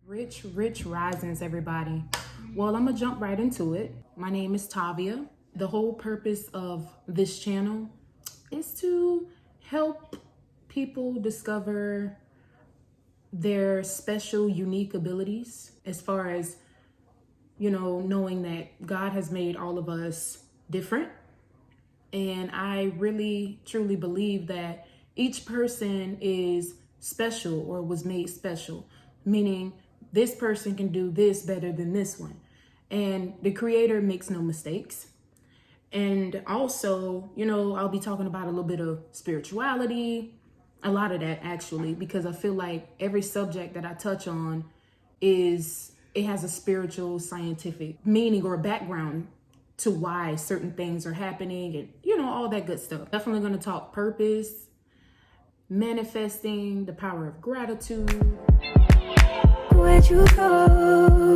Rich risings, everybody. Well, I'm gonna jump right into it. My name is Tavia. The whole purpose of this channel is to help people discover their special, unique abilities as far as, knowing that God has made all of us different. And I really, truly believe that each person is special or was made special, meaning this person can do this better than this one. And the creator makes no mistakes. And also, I'll be talking about a little bit of spirituality, a lot of that actually, because I feel like every subject that I touch on it has a spiritual, scientific meaning or background to why certain things are happening and, all that good stuff. Definitely going to talk purpose, manifesting, the power of gratitude. Where'd you go?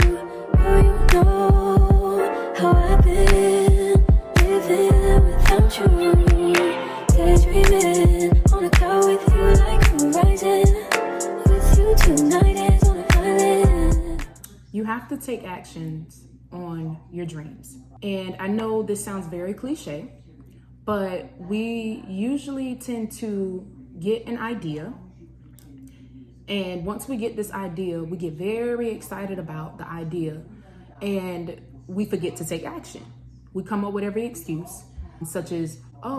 Now you know how I've been living without you. Daydreaming on a cloud with you like horizon. With you tonight is on an island. You have to take actions on your dreams. And I know this sounds very cliche, but we usually tend to get an idea. And once we get this idea, we get very excited about the idea and we forget to take action. We come up with every excuse, such as, I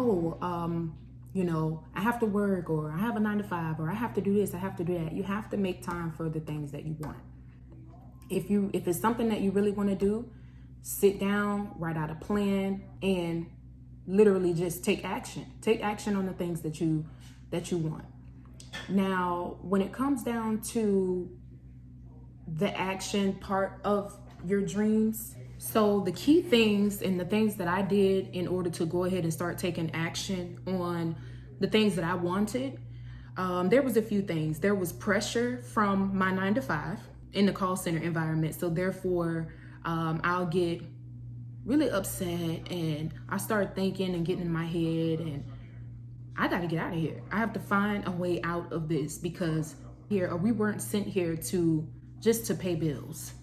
have to work, or I have a 9-to-5, or I have to do this, I have to do that. You have to make time for the things that you want. If it's something that you really want to do, sit down, write out a plan, and literally just take action. Take action on the things that you want. Now, when it comes down to the action part of your dreams, so the key things and the things that I did in order to go ahead and start taking action on the things that I wanted, there was a few things. There was pressure from my 9-to-5 in the call center environment. So therefore, I'll get really upset and I start thinking and getting in my head and I got to get out of here. I have to find a way out of this because we weren't sent here just to pay bills.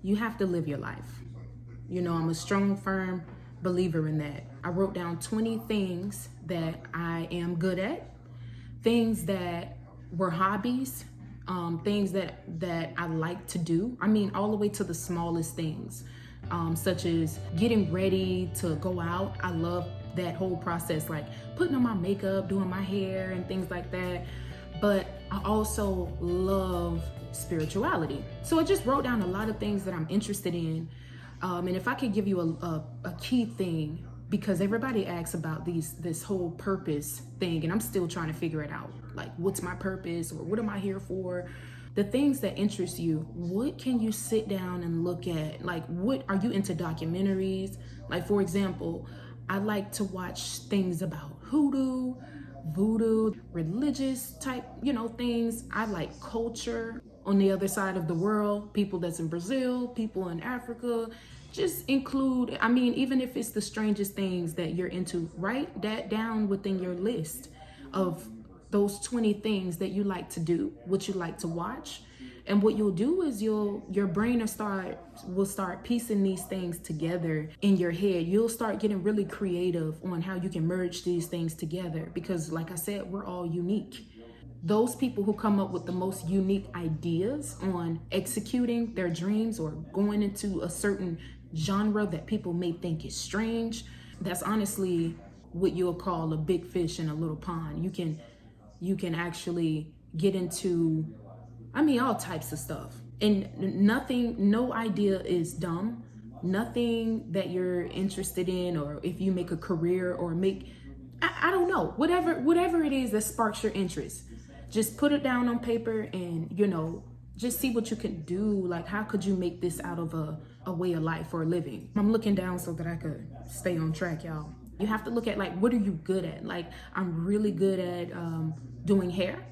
You have to live your life. I'm a strong, firm believer in that. I wrote down 20 things that I am good at, things that were hobbies, things that I like to do. I mean, all the way to the smallest things, such as getting ready to go out. I love that whole process, like putting on my makeup, doing my hair and things like that. But I also love spirituality. So I just wrote down a lot of things that I'm interested in. And if I could give you a key thing, because everybody asks about this whole purpose thing, and I'm still trying to figure it out. Like, what's my purpose or what am I here for? The things that interest you, what can you sit down and look at? Like, what are you into documentaries? Like, for example, I like to watch things about hoodoo, voodoo, religious type, things. I like culture on the other side of the world, people that's in Brazil, people in Africa. Just include, even if it's the strangest things that you're into, write that down within your list of those 20 things that you like to do, what you like to watch. And what you'll do is your brain will start piecing these things together in your head. You'll start getting really creative on how you can merge these things together because, like I said, we're all unique. Those people who come up with the most unique ideas on executing their dreams or going into a certain genre that people may think is strange, that's honestly what you'll call a big fish in a little pond. You can actually get into, all types of stuff. And no idea is dumb. Nothing that you're interested in, or if you make a career or I don't know, whatever it is that sparks your interest, just put it down on paper and, just see what you can do. Like, how could you make this out of a way of life or a living? I'm looking down so that I could stay on track, y'all. You have to look at, like, what are you good at? Like, I'm really good at doing hair.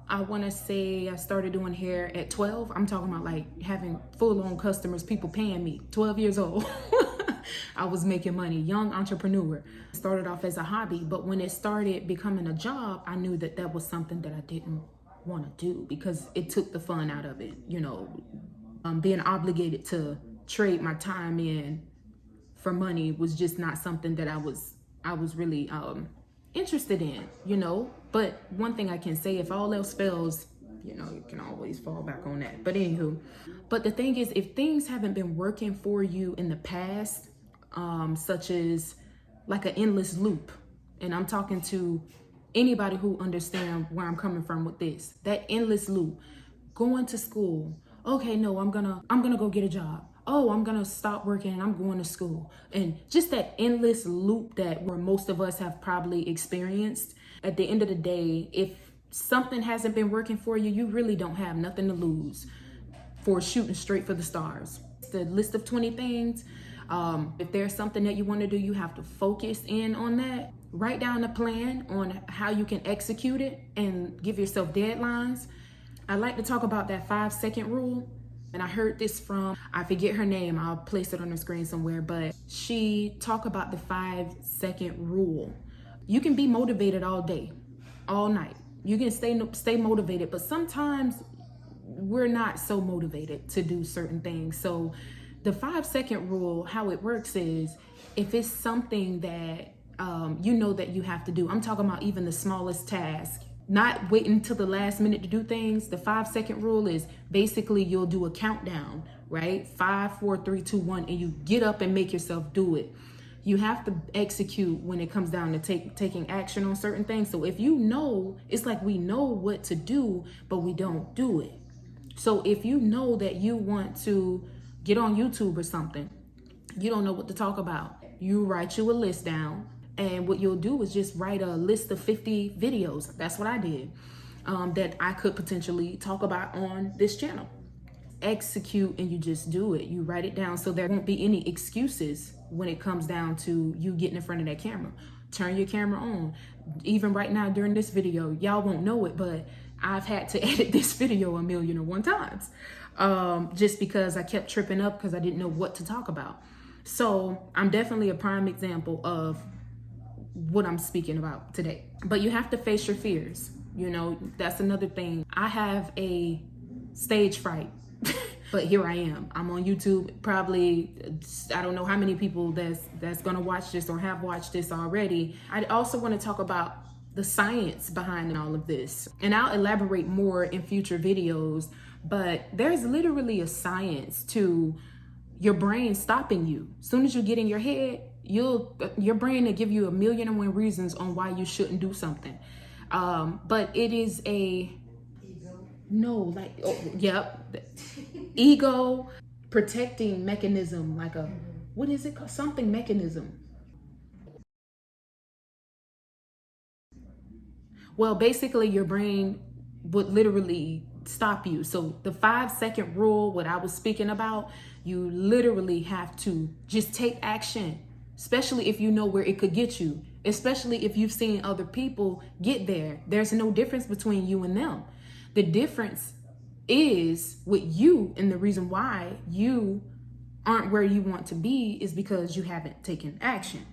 I want to say I started doing hair at 12. I'm talking about like having full-on customers, people paying me, 12 years old. I was making money, young entrepreneur. Started off as a hobby, but when it started becoming a job, I knew that was something that I didn't want to do because it took the fun out of it. Being obligated to trade my time in for money was just not something that I was really interested in, But one thing I can say, if all else fails, you can always fall back on that. But anywho, but the thing is, if things haven't been working for you in the past, such as like an endless loop, and I'm talking to anybody who understands where I'm coming from with this, that endless loop, going to school. Okay, no, I'm gonna go get a job. Oh, I'm gonna stop working and I'm going to school. And just that endless loop that where most of us have probably experienced. At the end of the day, if something hasn't been working for you, you really don't have nothing to lose for shooting straight for the stars. The list of 20 things, if there's something that you want to do, you have to focus in on that. Write down a plan on how you can execute it and give yourself deadlines. I like to talk about that 5-second rule. And I heard this from, I forget her name, I'll place it on the screen somewhere, but she talked about the 5-second rule. You can be motivated all day, all night. You can stay motivated, but sometimes we're not so motivated to do certain things. So the 5-second rule, how it works is, if it's something that that you have to do, I'm talking about even the smallest task, not waiting till the last minute to do things. The 5-second rule is basically you'll do a countdown, right? 5, 4, 3, 2, 1, and you get up and make yourself do it. You have to execute when it comes down to taking action on certain things. So if it's like we know what to do, but we don't do it. So if you know that you want to get on YouTube or something, you don't know what to talk about, you write you a list down. And what you'll do is just write a list of 50 videos. That's what I did, that I could potentially talk about on this channel. Execute, and you just do it. You write it down so there won't be any excuses when it comes down to you getting in front of that camera. Turn your camera on. Even right now during this video, y'all won't know it, but I've had to edit this video 1,000,001 times, just because I kept tripping up because I didn't know what to talk about. So I'm definitely a prime example of what I'm speaking about today. But you have to face your fears. That's another thing. I have a stage fright, but here I am. I'm on YouTube. Probably, I don't know how many people that's gonna watch this or have watched this already. I also want to talk about the science behind all of this, and I'll elaborate more in future videos, but there's literally a science to your brain stopping you. As soon as you get in your head, your brain will give you 1,000,001 reasons on why you shouldn't do something. But it is ego protecting mechanism, like what is it called? Something mechanism. Well, basically your brain would literally stop you. So the 5-second rule, what I was speaking about, you literally have to just take action. Especially if you know where it could get you, especially if you've seen other people get there. There's no difference between you and them. The difference is with you, and the reason why you aren't where you want to be is because you haven't taken action.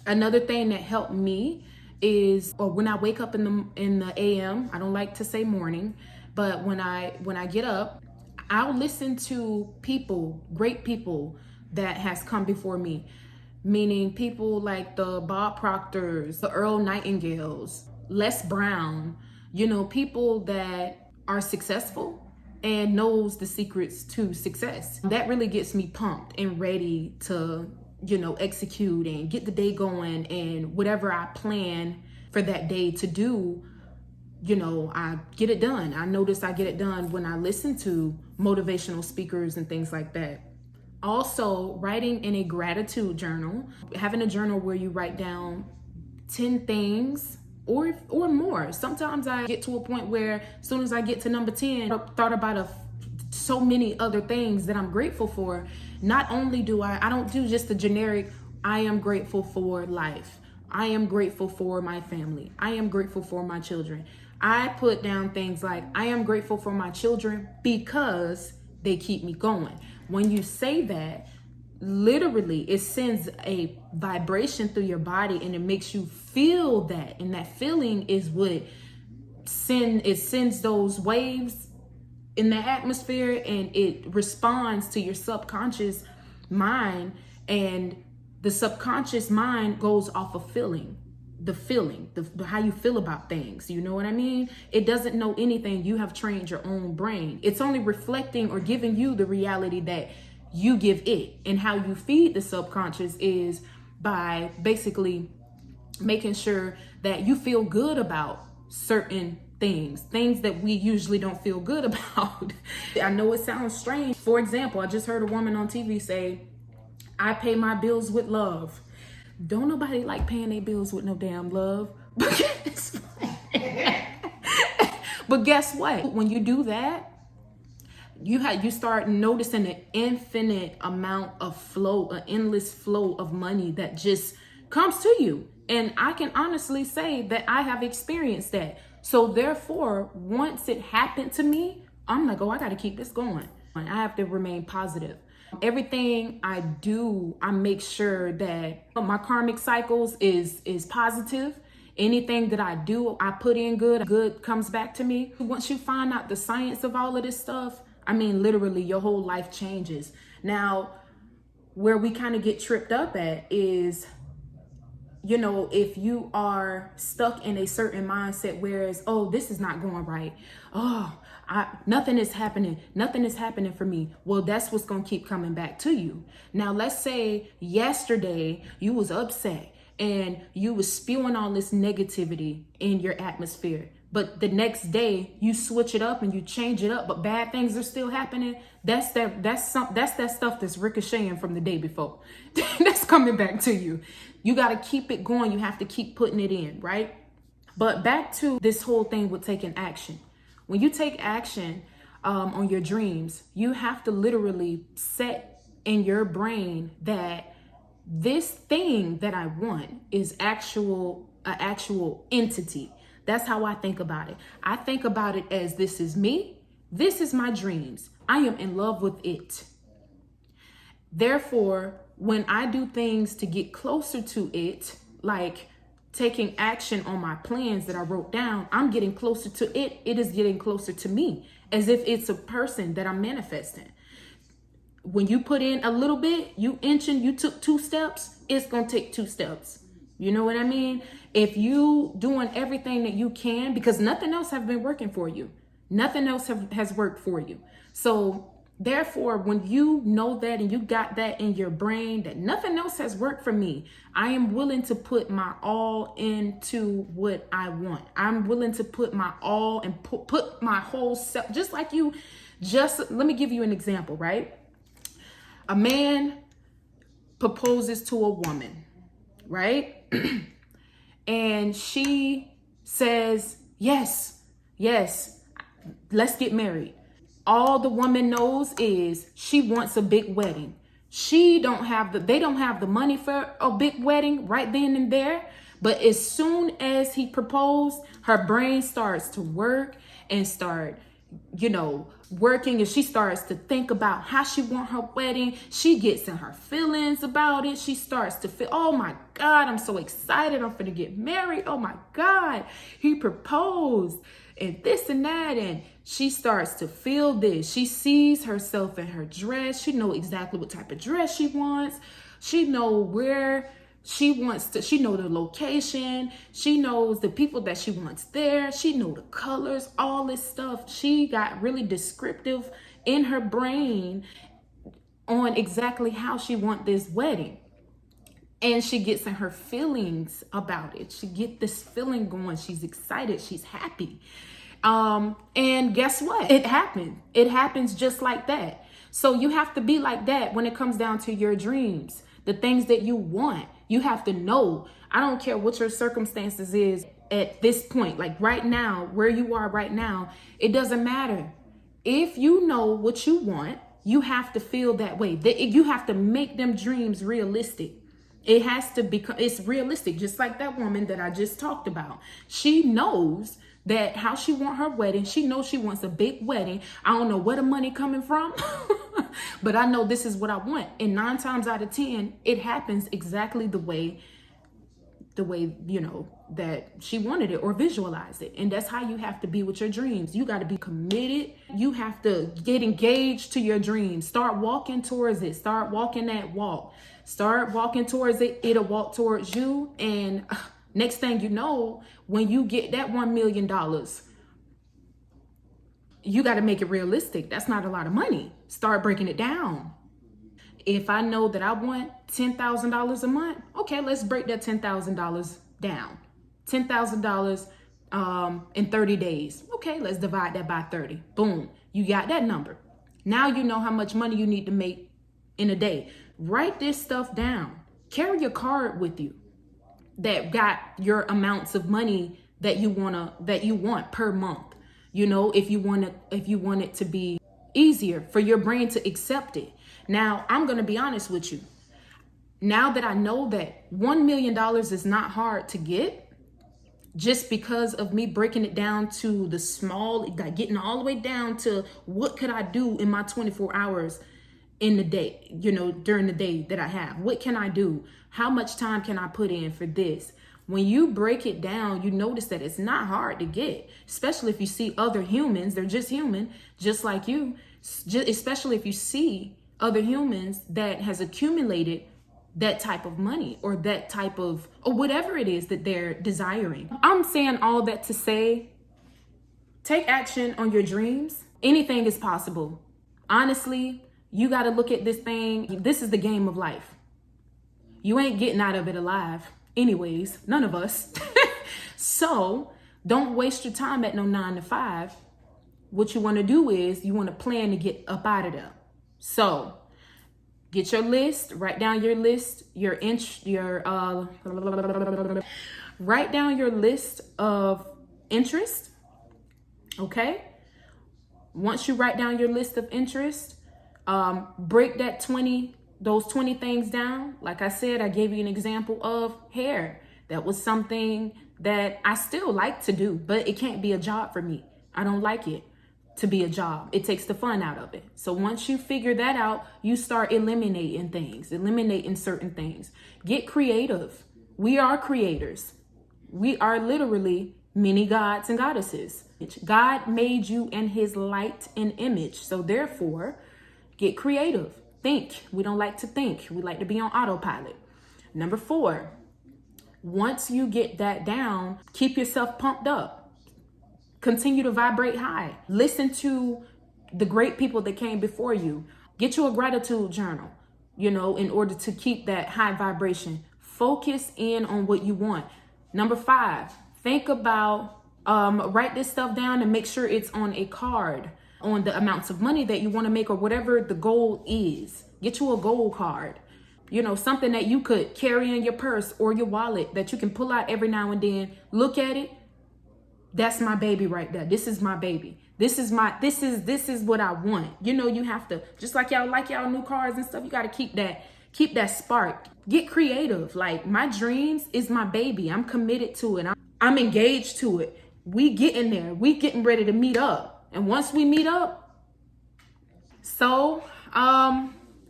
Another thing that helped me is, or when I wake up in the AM, I don't like to say morning, but when I get up, I'll listen to people, great people that has come before me. Meaning people like the Bob Proctors, the Earl Nightingales, Les Brown, people that are successful and knows the secrets to success. That really gets me pumped and ready to, execute and get the day going, and whatever I plan for that day to do, I get it done. I notice I get it done when I listen to motivational speakers and things like that. Also, writing in a gratitude journal, having a journal where you write down 10 things or more. Sometimes I get to a point where as soon as I get to number 10, I've thought about so many other things that I'm grateful for. Not only do I don't do just the generic, I am grateful for life. I am grateful for my family. I am grateful for my children. I put down things like, I am grateful for my children because they keep me going. When you say that, literally it sends a vibration through your body and it makes you feel that. And that feeling is what sends those waves in the atmosphere, and it responds to your subconscious mind, and the subconscious mind goes off of the how you feel about things. You know what I mean? It doesn't know anything. You have trained your own brain. It's only reflecting or giving you the reality that you give it. And how you feed the subconscious is by basically making sure that you feel good about certain things that we usually don't feel good about. I know it sounds strange. For example, I just heard a woman on TV say, I pay my bills with love. Don't nobody like paying their bills with no damn love. But guess what? When you do that, you start noticing an infinite amount of flow, an endless flow of money that just comes to you. And I can honestly say that I have experienced that. So therefore, once it happened to me, I'm like, oh, I got to keep this going. I have to remain positive. Everything I do, I make sure that my karmic cycles is positive. Anything that I do, I put in good comes back to me. Once you find out the science of all of this stuff, I mean, literally your whole life changes. Now, where we kind of get tripped up at is, you know, if you are stuck in a certain mindset, whereas, oh, this is not going right. Oh, nothing is happening. Nothing is happening for me. Well, that's what's going to keep coming back to you. Now, let's say yesterday you was upset and you was spewing all this negativity in your atmosphere. But the next day you switch it up and you change it up, but bad things are still happening. That's that stuff that's ricocheting from the day before. That's coming back to you. You got to keep it going. You have to keep putting it in, right? But back to this whole thing with taking action. When you take action on your dreams, you have to literally set in your brain that this thing that I want is an actual entity. That's how I think about it. I think about it as, this is me. This is my dreams. I am in love with it. Therefore, when I do things to get closer to it, like taking action on my plans that I wrote down, I'm getting closer to it. It is getting closer to me, as if it's a person that I'm manifesting. When you put in a little bit, you took 2 steps, it's going to take 2 steps. You know what I mean? If you doing everything that you can, because nothing else have been working for you. Nothing else has worked for you. So therefore, when you know that and you got that in your brain that nothing else has worked for me, I am willing to put my all into what I want. I'm willing to put my all and put my whole self, just like you. Let me give you an example, right? A man proposes to a woman, right? And she says, yes, let's get married. All the woman knows is she wants a big wedding. They don't have the money for a big wedding right then and there. But as soon as he proposed, her brain starts to work and start, working, and she starts to think about how she want her wedding. She gets in her feelings about it. She starts to feel, oh my God, I'm so excited. I'm finna get married. Oh my God, he proposed and this and that. And she starts to feel this. She sees herself in her dress. She knows exactly what type of dress she wants. She knows where she wants to, she knows the location. She knows the people that she wants there. She knows the colors, all this stuff. She got really descriptive in her brain on exactly how she wants this wedding. And she gets in her feelings about it. She get this feeling going. She's excited. She's happy. And guess what? It happened. It happens just like that. So you have to be like that when it comes down to your dreams, the things that you want. You have to know. I don't care what your circumstances is at this point, like right now, where you are right now, it doesn't matter. If you know what you want, you have to feel that way. You have to make them dreams realistic. It has to become, it's realistic, just like that woman that I just talked about. She knows that how she want her wedding. She knows she wants a big wedding. I don't know where the money coming from, but I know this is what I want. And 9 times out of 10, it happens exactly the way the way, that she wanted it or visualize it. And that's how you have to be with your dreams. You got to be committed. You have to get engaged to your dreams. Start walking towards it. Start walking that walk. Start walking towards it. It'll walk towards you. And next thing you know, when you get that $1 million, you got to make it realistic. That's not a lot of money. Start breaking it down. If I know that I want $10,000 a month, okay, let's break that $10,000 down. $10,000 in 30 days. Okay, let's divide that by 30. Boom, you got that number. Now you know how much money you need to make in a day. Write this stuff down. Carry your card with you that got your amounts of money that you want per month. If you want it to be easier for your brain to accept it. Now, I'm going to be honest with you. Now that I know that $1 million is not hard to get, just because of me breaking it down to the small, like getting all the way down to what could I do in my 24 hours in the day, during the day that I have. What can I do? How much time can I put in for this? When you break it down, you notice that it's not hard to get, especially if you see other humans. They're just human, just like you, especially if you see other humans that has accumulated that type of money or that type of, or whatever it is that they're desiring. I'm saying all that to say, take action on your dreams. Anything is possible. Honestly, you got to look at this thing. This is the game of life. You ain't getting out of it alive. Anyways, none of us. So don't waste your time at no 9 to 5. What you want to do is you want to plan to get up out of there. So get your list, write down your list, write down your list of interest. Okay. Once you write down your list of interest, break those 20 things down. Like I said, I gave you an example of hair. That was something that I still like to do, but it can't be a job for me. I don't like it to be a job. It takes the fun out of it. So once you figure that out, you start eliminating certain things. Get creative. We are creators. We are literally many gods and goddesses. God made you in his light and image. So therefore, get creative. Think. We don't like to think. We like to be on autopilot. Number 4, once you get that down, keep yourself pumped up. Continue to vibrate high. Listen to the great people that came before you. Get you a gratitude journal, in order to keep that high vibration. Focus in on what you want. Number 5, think about, write this stuff down and make sure it's on a card on the amounts of money that you want to make or whatever the goal is. Get you a goal card. Something that you could carry in your purse or your wallet that you can pull out every now and then. Look at it. That's my baby right there. This is my baby. This is what I want. You have to, just like y'all new cars and stuff, you got to keep that spark. Get creative. Like, my dreams is my baby. I'm committed to it. I'm engaged to it. We getting there. We getting ready to meet up. And once we meet up, so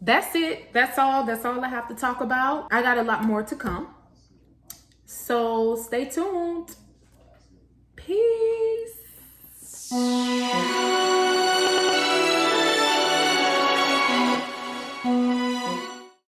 that's it. That's all I have to talk about. I got a lot more to come. So stay tuned. Peace.